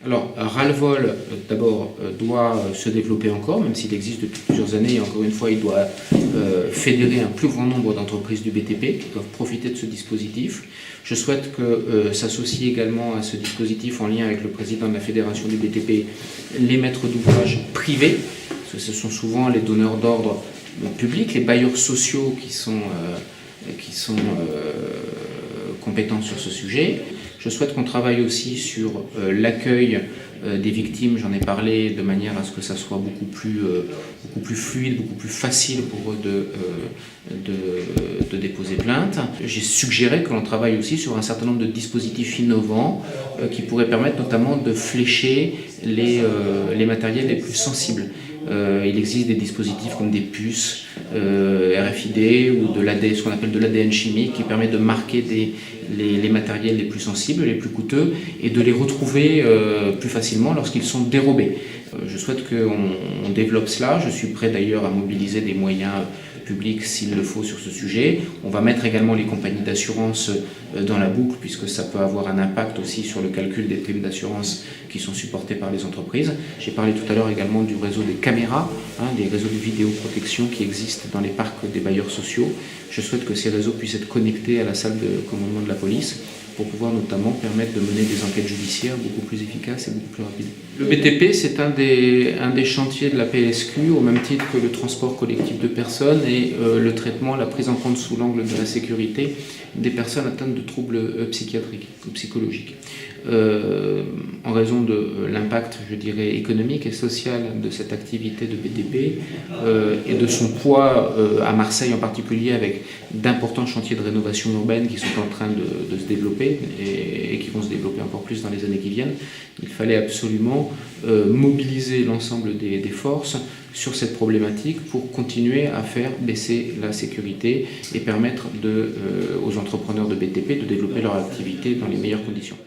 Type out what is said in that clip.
Alors, ras-le-vol, d'abord, doit se développer encore, même s'il existe depuis plusieurs années. Et encore une fois, il doit fédérer un plus grand nombre d'entreprises du BTP qui doivent profiter de ce dispositif. Je souhaite que s'associent également à ce dispositif, en lien avec le président de la fédération du BTP, les maîtres d'ouvrage privés, parce que ce sont souvent les donneurs d'ordre publics, les bailleurs sociaux qui sont compétents sur ce sujet. Je souhaite qu'on travaille aussi sur l'accueil des victimes, j'en ai parlé, de manière à ce que ça soit beaucoup plus fluide, beaucoup plus facile pour eux de déposer plainte. J'ai suggéré que l'on travaille aussi sur un certain nombre de dispositifs innovants qui pourraient permettre notamment de flécher les matériels les plus sensibles. Il existe des dispositifs comme des puces RFID ou ce qu'on appelle de l'ADN chimique qui permet de marquer les matériels les plus sensibles, les plus coûteux, et de les retrouver plus facilement lorsqu'ils sont dérobés. Je souhaite qu'on développe cela. Je suis prêt d'ailleurs à mobiliser des moyens publics s'il le faut sur ce sujet. On va mettre également les compagnies d'assurance dans la boucle, puisque ça peut avoir un impact aussi sur le calcul des primes d'assurance qui sont supportées par les entreprises. J'ai parlé tout à l'heure également du réseau des caméras, des réseaux de vidéoprotection qui existent dans les parcs des bailleurs sociaux. Je souhaite que ces réseaux puissent être connectés à la salle de commandement de la police pour pouvoir notamment permettre de mener des enquêtes judiciaires beaucoup plus efficaces et beaucoup plus rapides. Le BTP, c'est un des chantiers de la PSQ, au même titre que le transport collectif de personnes et le traitement, la prise en compte sous l'angle de la sécurité des personnes atteintes de troubles psychiatriques ou psychologiques. En raison de l'impact, je dirais, économique et social de cette activité de BTP et de son poids à Marseille en particulier, avec d'importants chantiers de rénovation urbaine qui sont en train de se développer et qui vont se développer encore plus dans les années qui viennent, il fallait absolument mobiliser l'ensemble des forces sur cette problématique pour continuer à faire baisser la sécurité et permettre aux entrepreneurs de BTP de développer leur activité dans les meilleures conditions.